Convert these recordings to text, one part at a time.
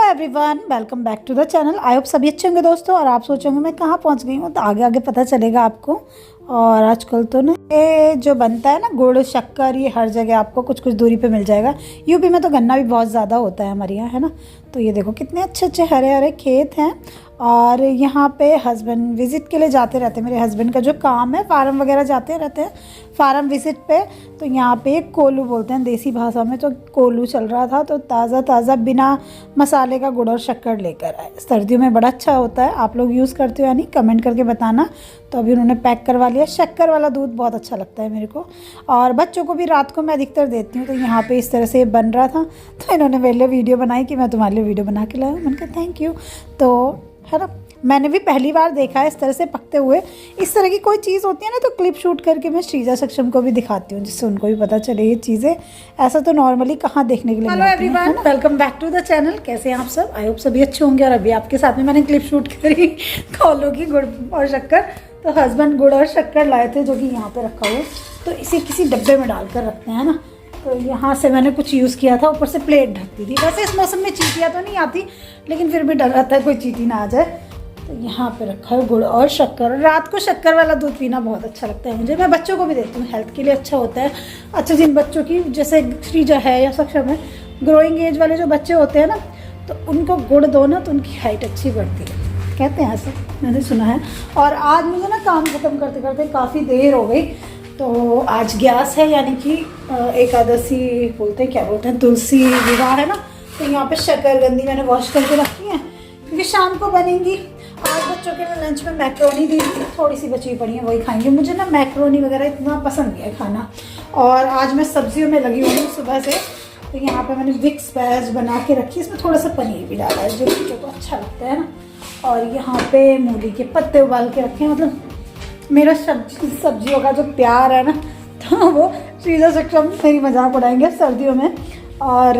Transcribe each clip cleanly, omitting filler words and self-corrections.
Everyone, welcome back to the channel. I hope सभी अच्छे होंगे दोस्तों। और आप सोचोगे मैं कहाँ पहुँच गई हूँ, तो आगे आगे पता चलेगा आपको। और आजकल तो ना ये जो बनता है ना गुड़ शक्कर, ये हर जगह आपको कुछ कुछ दूरी पे मिल जाएगा। यूपी में तो गन्ना भी बहुत ज़्यादा होता है हमारे यहाँ, है ना। तो ये देखो कितने अच्छे अच्छे हरे हरे खेत हैं। और यहाँ पे हस्बैंड विज़िट के लिए जाते रहते हैं। मेरे हस्बैंड का जो काम है, फार्म वगैरह जाते रहते हैं फार्म विज़िट पे। तो यहाँ पे कोलू बोलते हैं देसी भाषा में, तो कोलू चल रहा था। तो ताज़ा ताज़ा बिना मसाले का गुड़ और शक्कर लेकर आए। सर्दियों में बड़ा अच्छा होता है। आप लोग यूज़ करते हो या नहीं, कमेंट करके बताना। तो अभी उन्होंने पैक करवा लिया। शक्कर वाला दूध बहुत अच्छा लगता है मेरे को, और बच्चों को भी रात को मैं अधिकतर देती हूँ। तो यहाँ पे इस तरह से बन रहा था, तो इन्होंने मेरे लिए वीडियो बनाई कि मैं तुम्हारे लिए वीडियो बना के लाया। मैंने कहा थैंक यू। तो है ना, मैंने भी पहली बार देखा है इस तरह से पकते हुए। इस तरह की कोई चीज़ होती है ना, तो क्लिप शूट करके मैं श्रीजा सक्षम को भी दिखाती हूँ, जिससे उनको भी पता चले ये चीज़ें। ऐसा तो नॉर्मली कहाँ देखने के लिए मिलती है। Hello everyone, welcome back to the channel. कैसे हैं आप सब? आई होप सभी अच्छे होंगे। और अभी आपके साथ में मैंने क्लिप शूट करी कोलू की गुड़ और शक्कर। तो हस्बैंड गुड़ और शक्कर लाए थे, जो कि यहाँ पे रखा हुआ। तो इसे किसी डब्बे में डालकर रखते हैं ना। तो यहाँ से मैंने कुछ यूज़ किया था, ऊपर से प्लेट ढकती थी। वैसे इस मौसम में चींटियाँ तो नहीं आती, लेकिन फिर भी डर रहता है कोई चींटी ना आ जाए। तो यहाँ पे रखा है गुड़ और शक्कर। रात को शक्कर वाला दूध पीना बहुत अच्छा लगता है मुझे। मैं बच्चों को भी देती हूँ, हेल्थ के लिए अच्छा होता है। अच्छा, जिन बच्चों की जैसे श्रीजा है या सक्षम है, ग्रोइंग एज वाले जो बच्चे होते हैं ना, तो उनको गुड़ दो ना, तो उनकी हाइट अच्छी बढ़ती है, कहते हैं ऐसा, मैंने सुना है। और आज मुझे ना काम ख़त्म करते करते काफ़ी देर हो गई। तो आज ग्यास है, यानी कि एकादशी बोलते हैं, क्या बोलते हैं, तुलसी विवाह है ना। तो यहाँ पे शक्करकंदी मैंने वॉश करके रखी है, क्योंकि शाम को बनेंगी। आज बच्चों के लिए लंच में मैक्रोनी दी थी, थोड़ी सी बची पड़ी है, वही खाएंगे। मुझे ना मैक्रोनी वगैरह इतना पसंद नहीं है खाना। और आज मैं सब्जियों में लगी हुई हूँ सुबह से। तो यहाँ पे मैंने मिक्स वेज बना के रखी, इसमें थोड़ा सा पनीर भी डाला है, जो बच्चों को अच्छा लगता है ना। और यहाँ पे मूली के पत्ते उबाल के रखे हैं। मतलब मेरा सब्जियों का जो प्यार है ना, तो वो श्रीजा सक्षम मेरी मजाक उड़ाएंगे सर्दियों में। और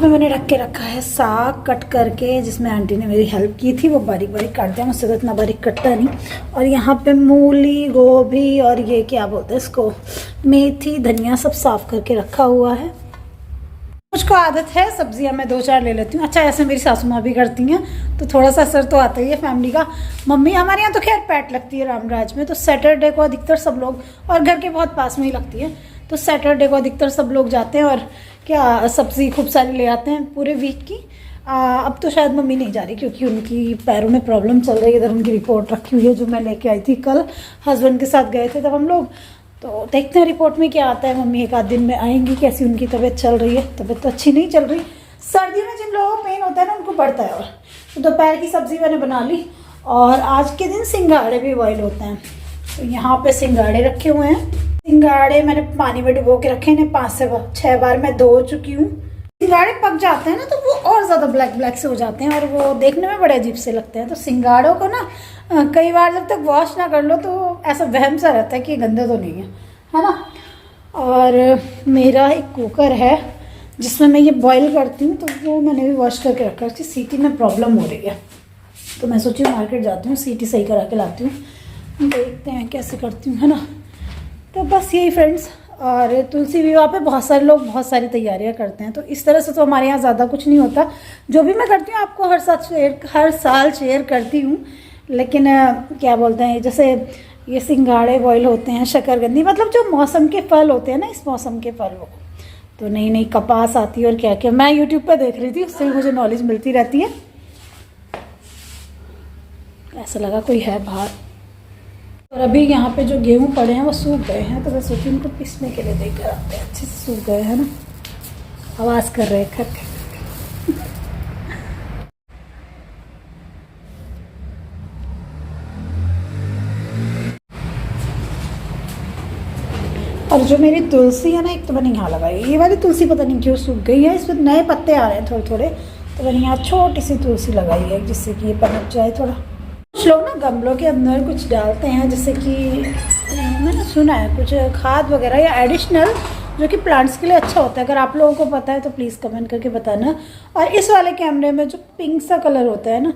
मैंने रख के रखा है साग कट करके, जिसमें आंटी ने मेरी हेल्प की थी। वो बारीक बारीक काट दिया, मुझसे तो इतना बारीक कटता नहीं। और यहाँ पे मूली, गोभी और ये क्या बोलते हैं इसको, मेथी, धनिया, सब साफ करके रखा हुआ है। मुझको आदत है सब्जियां मैं 2-4 ले लेती हूँ। अच्छा, ऐसे मेरी सासू माँ भी करती हैं, तो थोड़ा सा असर तो आता ही है फैमिली का। मम्मी हमारे यहाँ तो खैर पैट लगती है रामराज में, तो सैटरडे को अधिकतर सब लोग, और घर के बहुत पास में ही लगती है, तो सैटरडे को अधिकतर सब लोग जाते हैं। और क्या सब्ज़ी खूब सारी ले आते हैं पूरे वीक की। अब तो शायद मम्मी नहीं जा रही, क्योंकि उनकी पैरों में प्रॉब्लम चल रही है। इधर उनकी रिपोर्ट रखी हुई है, जो मैं लेके आई थी कल। हस्बैंड के साथ गए थे तब हम लोग। तो देखते हैं रिपोर्ट में क्या आता है। मम्मी 1 आध दिन में आएंगी। कैसी उनकी तबीयत चल रही है? तबीयत तो अच्छी नहीं चल रही। सर्दियों में जिन लोगों को पेन होता है ना, उनको बढ़ता है। और तो दोपहर की सब्ज़ी मैंने बना ली। और आज के दिन सिंघाड़े भी बॉयल होते हैं, तो यहाँ पे सिंघाड़े रखे हुए हैं। सिंघाड़े मैंने पानी में डुबो के रखे, इन्हें 5 से 6 बार मैं धो चुकी हूँ। सिंघाड़े पक जाते हैं ना, तो वो और ज़्यादा ब्लैक ब्लैक से हो जाते हैं, और वो देखने में बड़े अजीब से लगते हैं। तो सिंघाड़ों को ना कई बार जब तक वॉश ना कर लो, तो ऐसा वहम सा रहता है कि गंदे तो नहीं है ना। और मेरा एक कुकर है, जिसमें मैं ये बॉईल करती हूँ, तो वो मैंने भी वॉश करके रखा है। उसकी सीटी में प्रॉब्लम हो रही है, तो मैं सोची मार्केट जाती हूँ, सीटी सही करा के लाती हूँ। देखते हैं कैसे करती हूँ, है ना। तो बस यही फ्रेंड्स। और तुलसी विवाह पे बहुत सारे लोग बहुत सारी तैयारियां करते हैं, तो इस तरह से तो हमारे यहाँ ज़्यादा कुछ नहीं होता। जो भी मैं करती हूँ आपको हर साल शेयर करती हूँ। लेकिन क्या बोलते हैं, जैसे ये सिंघाड़े बॉयल होते हैं, शक्करकंदी, मतलब जो मौसम के फल होते हैं ना, इस मौसम के फल वो। तो नई नई कपास आती है, और क्या क्या मैं यूट्यूब पर देख रही थी, उससे भी मुझे नॉलेज मिलती रहती है। ऐसा लगा कोई है बाहर। और अभी यहाँ पे जो गेहूँ पड़े हैं वो सूख गए हैं, तो मैं सोची उनको पीसने के लिए देकर आते हैं। अच्छे से सूख गए हैं ना, आवाज़ कर रहे हैं खर खर। और जो मेरी तुलसी है ना, एक तो मैंने यहाँ लगाई, ये वाली तुलसी पता नहीं क्यों सूख गई है। इसमें नए पत्ते आ रहे हैं थोड़े थोड़े, तो मैंने यहाँ छोटी सी तुलसी लगाई है, जिससे कि ये पनप जाए थोड़ा। कुछ लोग ना गमलों के अंदर कुछ डालते हैं, जैसे कि मैंने सुना है कुछ खाद वगैरह या एडिशनल, जो कि प्लांट्स के लिए अच्छा होता है। अगर आप लोगों को पता है तो प्लीज़ कमेंट करके बताना। और इस वाले कैमरे में जो पिंक सा कलर होता है ना,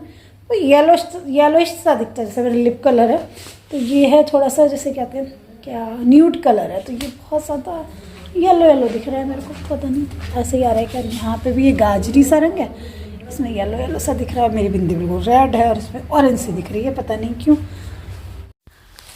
वो येलोइश सा दिखता है, जैसे मेरा लिप कलर है। तो ये है थोड़ा सा, जैसे कहते हैं क्या, न्यूड कलर है। तो ये बहुत ज़्यादा येलो येलो दिख रहा है मेरे को, पता नहीं ऐसे ही आ रहा है क्या। यहाँ पे भी ये गाजरी सा रंग है, इसमें येलो येलो सा दिख रहा है, मेरी बिंदी बिल्कुल रेड है और इसमें ऑरेंज सी दिख रही है, पता नहीं क्यों।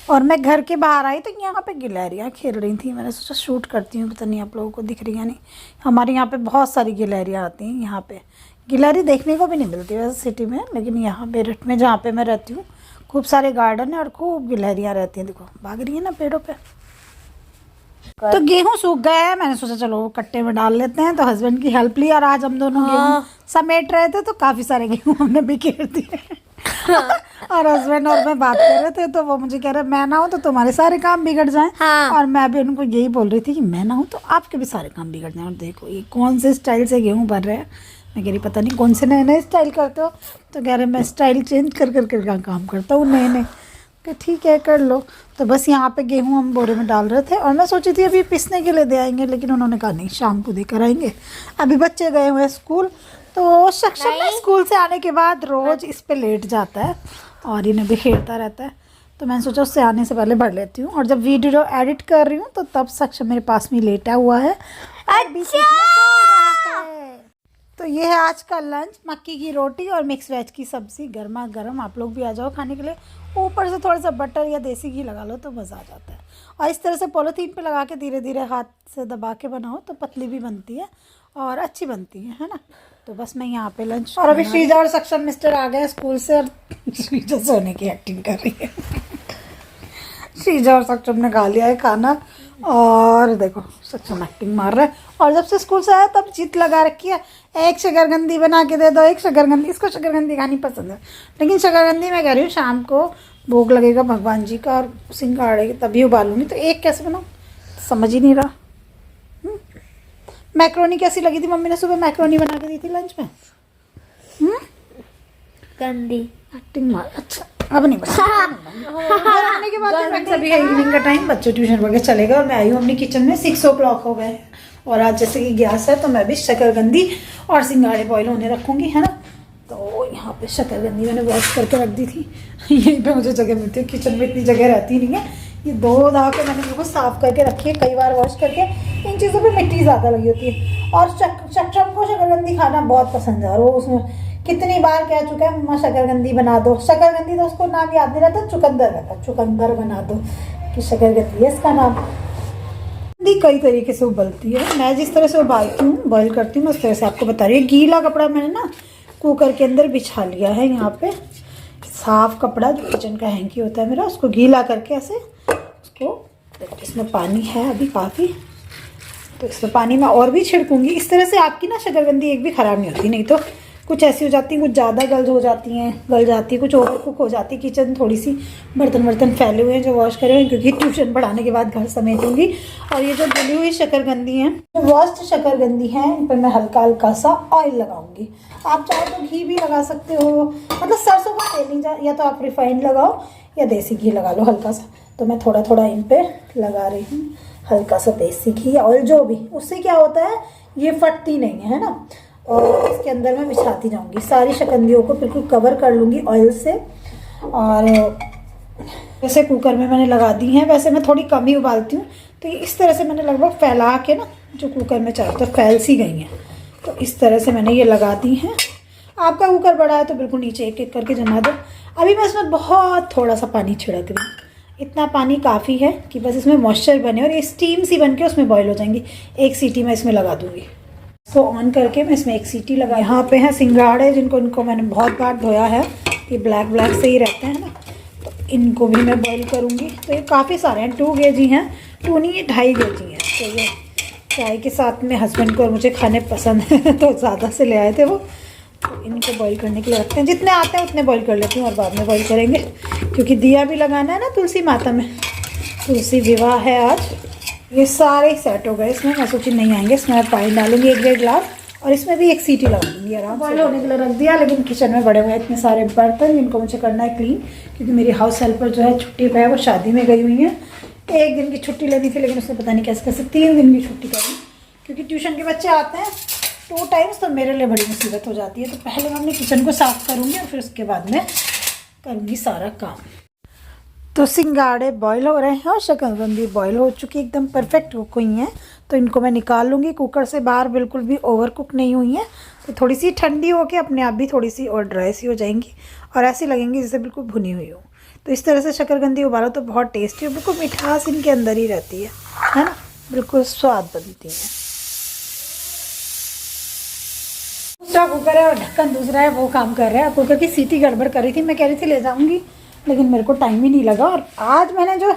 और मैं घर के बाहर आई तो यहाँ पे गिलहरियाँ खेल रही थी, मैंने सोचा शूट करती हूँ, पता नहीं आप लोगों को दिख रही है नहीं। हमारे यहाँ पे बहुत सारी गिलहरियाँ आती हैं, यहाँ पे गिलहरी देखने को भी नहीं मिलती वैसे सिटी में, लेकिन यहाँ मेरठ में जहाँ पे मैं रहती हूँ खूब सारे गार्डन है और खूब गिलहरियाँ रहती हैं। देखो भाग रही है ना पेड़ों पे। तो गेहूं सूख गया है, मैंने सोचा चलो कट्टे में डाल लेते हैं, तो हस्बैंड की हेल्प ली और आज हम दोनों गेहूं समेट रहे थे तो काफ़ी सारे गेहूं हमने बिखेर दिए। और हस्बैंड और मैं बात कर रहे थे तो वो मुझे कह रहे मैं ना हूँ तो तुम्हारे सारे काम बिगड़ जाएं। और मैं भी उनको यही बोल रही थी कि मैं ना हूँ तो आपके भी सारे काम बिगड़ जाएं। और देखो ये कौन से स्टाइल से गेहूँ भर रहे हैं, मैं कह रही पता नहीं कौन से नए नए स्टाइल करते हो, तो कह रहे मैं स्टाइल चेंज कर कर काम करता हूँ नए नए। कि ठीक है कर लो। तो बस यहाँ पे गेहूँ हम बोरे में डाल रहे थे और मैं सोची थी अभी पिसने के लिए दे आएंगे, लेकिन उन्होंने कहा नहीं शाम को देकर आएंगे। अभी बच्चे गए हुए हैं स्कूल, तो सक्षम ना स्कूल से आने के बाद रोज़ इस पे लेट जाता है और इन्हें बिखेरता रहता है, तो मैंने सोचा उससे आने से पहले भर लेती हूँ। और जब वीडियो एडिट कर रही हूँ तो तब सक्षम मेरे पास में लेटा हुआ है। तो ये है आज का लंच, मक्की की रोटी और मिक्स वेज की सब्ज़ी, गर्मा गर्म। आप लोग भी आ जाओ खाने के लिए। ऊपर से थोड़ा सा बटर या देसी घी लगा लो तो मज़ा आ जाता है। और इस तरह से पॉलीथीन पे लगा के धीरे धीरे हाथ से दबा के बनाओ तो पतली भी बनती है और अच्छी बनती है ना। तो बस मैं यहाँ पे लंच, और अभी श्रीजा और सक्षम मिस्टर आ गए स्कूल से और श्रीजा सोने की एक्टिंग कर रही है। श्रीजा और सक्षम ने खा लिया है खाना और देखो सक्षम एक्टिंग मार रहा है। और जब से स्कूल से आया तब जिद लगा रखी है, एक शकरकंदी बना के दे दो, एक शकरकंदी। इसको शकरकंदी खानी पसंद है, लेकिन शकरकंदी मैं कह रही हूँ शाम को भोग लगेगा भगवान जी का और सिंगाड़े के तभी उबालूंगी, तो एक कैसे बनाऊँ समझ ही नहीं रहा। मैक्रोनी कैसी लगी थी? मम्मी ने सुबह मैक्रोनी बना के दी थी लंच में। गंदी एक्टिंग मार। अच्छा अब नहीं आने के बाद अभी है इवनिंग का टाइम, बच्चे ट्यूशन वगैरह चलेगा और मैं आई हूँ अपनी किचन में। 6 o'clock हो गए और आज जैसे कि गैस है तो मैं भी शकरकंदी और सिंगाड़े बॉईल होने रखूँगी, है ना। तो यहाँ पे शकरकंदी मैंने वॉश करके रख दी थी। यहीं पे मुझे जगह मिलती है, किचन में इतनी जगह रहती नहीं है। ये 2 धा के मैंने बिल्कुल साफ़ करके रखी है, कई बार वॉश करके। इन चीज़ों पे मिट्टी ज़्यादा लगी होती है। और सक्षम को शकरकंदी खाना बहुत पसंद है और वो उसमें कितनी बार कह चुका है मम्मा शकरकंदी बना दो। शकरकंदी तो उसको नाम याद नहीं रहता, चुकंदर रहता, चुकंदर बना दो कि शकरकंदी है इसका नाम। कई तरीके से उबलती है, मैं जिस तरह से उबालती हूँ बॉईल करती हूँ उस तरह से आपको बता रही हूँ। गीला कपड़ा मैंने ना कुकर के अंदर बिछा लिया है, यहाँ पे साफ कपड़ा जो किचन का हैंकी होता है मेरा, उसको गीला करके ऐसे उसको, इसमें पानी है अभी काफ़ी, तो इसमें पानी मैं और भी छिड़कूंगी। इस तरह से आपकी ना शकरकंदी एक भी ख़राब नहीं होती, नहीं तो कुछ ऐसी हो जाती है, कुछ ज़्यादा गल जाती है, कुछ ओवर कुक हो जाती है। किचन थोड़ी सी बर्तन फैले हुए हैं जो वॉश करे हुए हैं, क्योंकि ट्यूशन पढ़ाने के बाद घर समेटूंगी। और ये जो धुली हुई शकरकंदी है, जो वॉश्ड शकरकंदी है, इन पर मैं हल्का हल्का सा ऑयल लगाऊंगी। आप चाहो तो घी भी लगा सकते हो, मतलब सरसों का तेल नहीं, या तो आप रिफाइंड लगाओ या देसी घी लगा लो हल्का सा। तो मैं थोड़ा थोड़ा इन पर लगा रही हूँ हल्का सा देसी घी या ऑयल, जो भी। उससे क्या होता है ये फटती नहीं है ना। और इसके अंदर मैं बिछाती जाऊंगी, सारी शकरकंदियों को बिल्कुल कवर कर लूँगी ऑयल से। और जैसे कुकर में मैंने लगा दी हैं, वैसे मैं थोड़ी कम ही उबालती हूँ, तो इस तरह से मैंने लगभग फैला के ना, जो कुकर में चारों तरफ फैल सी गई हैं, तो इस तरह से मैंने ये लगा दी हैं। आपका कुकर बड़ा है तो बिल्कुल नीचे एक एक करके जमा दो। अभी मैं इसमें बहुत थोड़ा सा पानी छिड़क रही हूँ, इतना पानी काफ़ी है कि बस इसमें मॉइस्चर बने और ये स्टीम सी बन के उसमें बॉईल हो जाएंगी। एक सीटी मैं इसमें लगा दूँगी। इसको ऑन करके मैं इसमें एक सीटी लगा। यहाँ पे हैं सिंगाड़े, इनको मैंने बहुत बार धोया है, ये ब्लैक से ही रहते हैं ना, तो इनको भी मैं बॉईल करूँगी। तो ये काफ़ी सारे हैं, 2 kg हैं, 2 नहीं ये 2.5 kg हैं। तो ये चाय के साथ में हस्बैंड को और मुझे खाने पसंद है तो ज़्यादा से ले आए थे वो, तो इनको बॉईल करने के लिए रखते हैं। जितने आते हैं उतने बॉईल कर लेती हूँ और बाद में बॉईल करेंगे, क्योंकि दिया भी लगाना है ना तुलसी माता में, तुलसी विवाह है आज। ये सारे सेट हो गए इसमें, मैं सोची नहीं आएंगे, इसमें मैं पानी डालूंगी 1-1.5 गिलास और इसमें भी एक सीटी लगा दूँगी। आराम बॉईल होने के लिए रख दिया, लेकिन किचन में बड़े हुए इतने सारे बर्तन, जिनको मुझे करना है क्लीन, क्योंकि मेरी हाउस हेल्पर जो है छुट्टी पे है, वो शादी में गई हुई है। 1 दिन की छुट्टी लेनी थी, लेकिन उसने पता नहीं कैसे 3 दिन की छुट्टी करी, क्योंकि ट्यूशन के बच्चे आते हैं 2 टाइम्स, तो मेरे लिए बड़ी मुसीबत हो जाती है। तो पहले मैं अपने किचन को साफ़ करूँगी और फिर उसके बाद में करूँगी सारा काम। तो सिंगाड़े बॉईल हो रहे हैं और शकरकंदी बॉईल हो चुकी, एकदम परफेक्ट कुक हुई हैं। तो इनको मैं निकाल लूँगी कुकर से बाहर, बिल्कुल भी ओवर कुक नहीं हुई है। तो थोड़ी सी ठंडी होके अपने आप भी थोड़ी सी और ड्राई सी हो जाएंगी और ऐसी लगेंगी जैसे बिल्कुल भुनी हुई हो। तो इस तरह से शकरकंदी उबालो तो बहुत टेस्टी और बिल्कुल मिठास इनके अंदर ही रहती है ना, बिल्कुल स्वाद बनती है। दूसरा कुकर है और ढक्कन दूसरा है, वो काम कर रहा है। कुकर की सीटी गड़बड़ कर रही थी, मैं कह रही थी ले जाऊंगी, लेकिन मेरे को टाइम ही नहीं लगा। और आज मैंने जो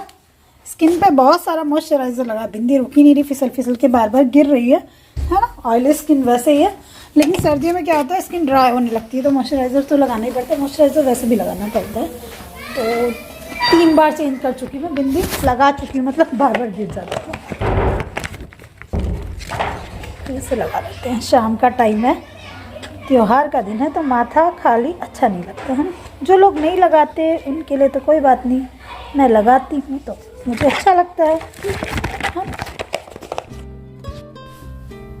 स्किन पे बहुत सारा मॉइस्चराइज़र लगा, बिंदी रुकी नहीं रही, फिसल फिसल के बार बार गिर रही है ना। ऑयली स्किन वैसे ही है, लेकिन सर्दियों में क्या होता है स्किन ड्राई होने लगती है, तो मॉइस्चराइज़र तो लगाना ही पड़ता है। मॉइस्चराइज़र वैसे भी लगाना पड़ता है। तो 3 बार चेंज कर चुकी मैं, बिंदी लगा चुकी हूँ, मतलब बार बार गिर जाता है। तो इसे लगा लेते हैं। शाम का टाइम है, त्योहार का दिन है, तो माथा खाली अच्छा नहीं लगता है ना। जो लोग नहीं लगाते उनके लिए तो कोई बात नहीं, मैं लगाती हूँ तो मुझे अच्छा लगता है। हाँ।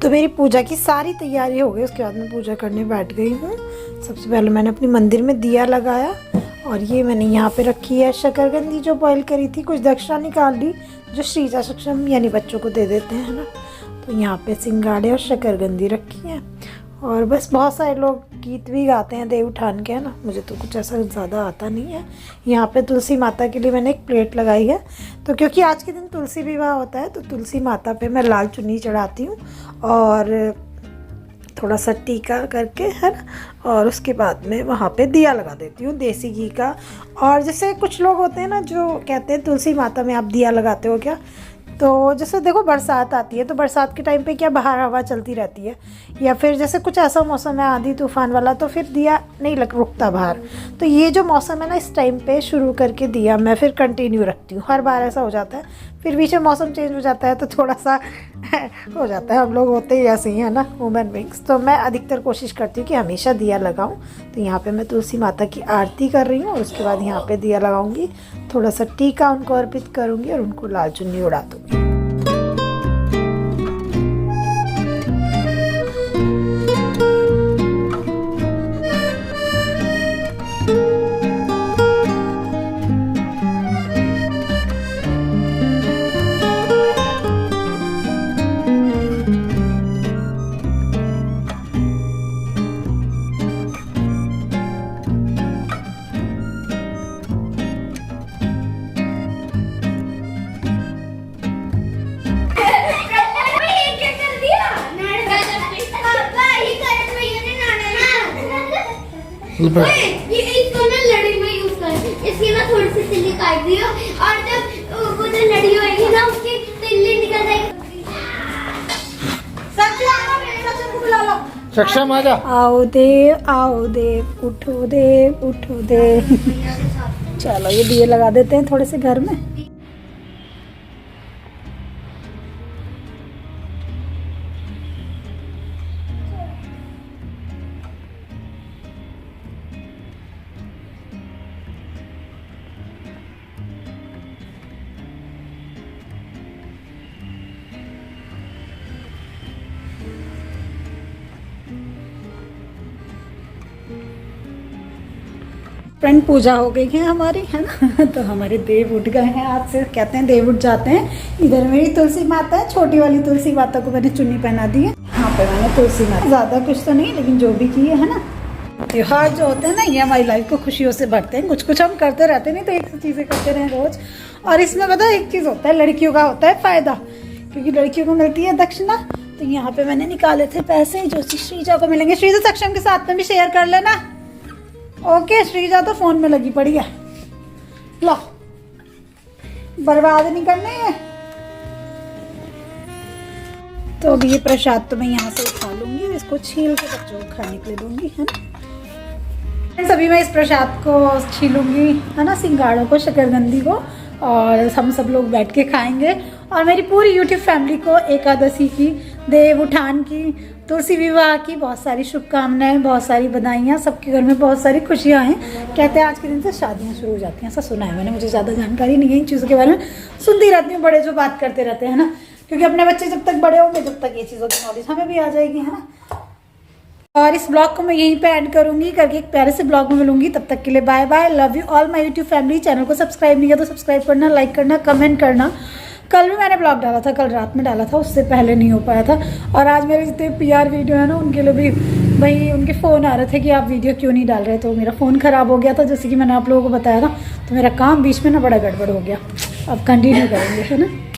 तो मेरी पूजा की सारी तैयारी हो गई, उसके बाद मैं पूजा करने बैठ गई हूँ। सबसे पहले मैंने अपनी मंदिर में दिया लगाया और ये मैंने यहाँ पे रखी है शकरकंदी जो बॉईल करी थी, कुछ दक्षिणा निकाल ली जो श्रीजा सक्षम यानी बच्चों को दे देते हैं ना। तो यहाँ पे सिंगाड़े और शकरकंदी रखी है और बस बहुत सारे लोग गीत भी गाते हैं देव उठान के, है ना। मुझे तो कुछ ऐसा ज़्यादा आता नहीं है। यहाँ पे तुलसी माता के लिए मैंने एक प्लेट लगाई है, तो क्योंकि आज के दिन तुलसी विवाह होता है तो तुलसी माता पे मैं लाल चुन्नी चढ़ाती हूँ और थोड़ा सा टीका करके, है ना। और उसके बाद में वहाँ पे दिया लगा देती हूँ देसी घी का। और जैसे कुछ लोग होते हैं ना जो कहते हैं तुलसी माता में आप दिया लगाते हो क्या, तो जैसे देखो बरसात आती है तो बरसात के टाइम पे क्या बाहर हवा चलती रहती है, या फिर जैसे कुछ ऐसा मौसम है आंधी तूफान वाला, तो फिर दिया नहीं रुकता बाहर। तो ये जो मौसम है ना, इस टाइम पे शुरू करके दिया मैं फिर कंटिन्यू रखती हूँ। हर बार ऐसा हो जाता है, फिर बीच में मौसम चेंज हो जाता है तो थोड़ा सा हो जाता है। हम लोग होते ही ऐसे ही है ना, वुमेन बीइंग्स। तो मैं अधिकतर कोशिश करती हूँ कि हमेशा दिया लगाऊँ। तो यहाँ पे मैं तुलसी माता की आरती कर रही हूँ और उसके बाद यहाँ पे दिया लगाऊंगी, थोड़ा सा टीका उनको अर्पित करूँगी और उनको लाल चुन्नी उड़ा दूँगी। ये इसको ना लड़ी में यूज कर, इसकी ना थोड़ी सी तिल्ली काट दियो और जब वो जो लड़ी होगी ना उसकी तिल्ली निकल जाएगी। सक्षम को बुला लो। सक्षम आजा। आओ देव उठो देव। चलो ये दिए लगा देते हैं थोड़े से घर में। फ्रेंड पूजा हो गई है हमारी, है ना। तो हमारे देव उठ गए हैं, आज से कहते हैं देव उठ जाते हैं। इधर मेरी तुलसी माता है, छोटी वाली तुलसी माता को मैंने चुन्नी पहना दी है। यहाँ पे मैंने तुलसी माता, ज़्यादा कुछ तो नहीं लेकिन जो भी की है ना। त्योहार जो होते हैं ना ये हमारी लाइफ को खुशियों से भरते हैं। कुछ कुछ हम करते रहते नहीं तो एक सी चीज़ें करते रहें रोज। और इसमें पता है एक चीज़ होता है, लड़कियों का होता है फ़ायदा, क्योंकि लड़कियों को मिलती है दक्षिणा। तो यहाँ पे मैंने निकाले थे पैसे जो श्रीजा को मिलेंगे। श्रीजा सक्षम के साथ में भी शेयर कर लेना। ओके, श्रीजा तो फोन में लगी पड़ी है, लो बर्बाद नहीं करने है। तो अभी ये प्रसाद तो मैं यहाँ से उठा लूंगी, इसको छील के बच्चों को खाने के लिए दूंगी, है ना। सभी मैं इस प्रसाद को छीलूंगी, है ना, सिंगाड़ों को, शकरकंदी को, और हम सब लोग बैठ के खाएंगे। और मेरी पूरी यूट्यूब फैमिली को एकादशी की, देव उठान की, तुलसी विवाह की बहुत सारी शुभकामनाएं, बहुत सारी बधाइयाँ। सबके घर में बहुत सारी खुशियाँ हैं। कहते हैं आज के दिन से शादियाँ शुरू हो जाती हैं, ऐसा सुना है मैंने। मुझे ज़्यादा जानकारी नहीं है इन चीज़ों के बारे में, सुनती रहती हूँ बड़े जो बात करते रहते हैं ना, क्योंकि अपने बच्चे जब तक बड़े होंगे जब तक ये चीज़ों की नॉलेज हमें भी आ जाएगी, है ना। और इस ब्लॉग को मैं यहीं पे एंड करूंगी, करके एक प्यारे से ब्लॉग में मिलूंगी। तब तक के लिए bye bye, love you all my YouTube family. Channel को सब्सक्राइब नहीं किया तो सब्सक्राइब करना, लाइक करना, कमेंट करना, कल भी मैंने ब्लॉग डाला था, कल रात में डाला था, उससे पहले नहीं हो पाया था। और आज मेरे जितने PR वीडियो है ना उनके लिए भी भाई उनके फ़ोन आ रहे थे कि आप वीडियो क्यों नहीं डाल रहे। तो मेरा फ़ोन ख़राब हो गया था जैसे कि मैंने आप लोगों को बताया था, तो मेरा काम बीच में ना बड़ा गड़बड़ हो गया। अब कंटिन्यू करेंगे, है ना।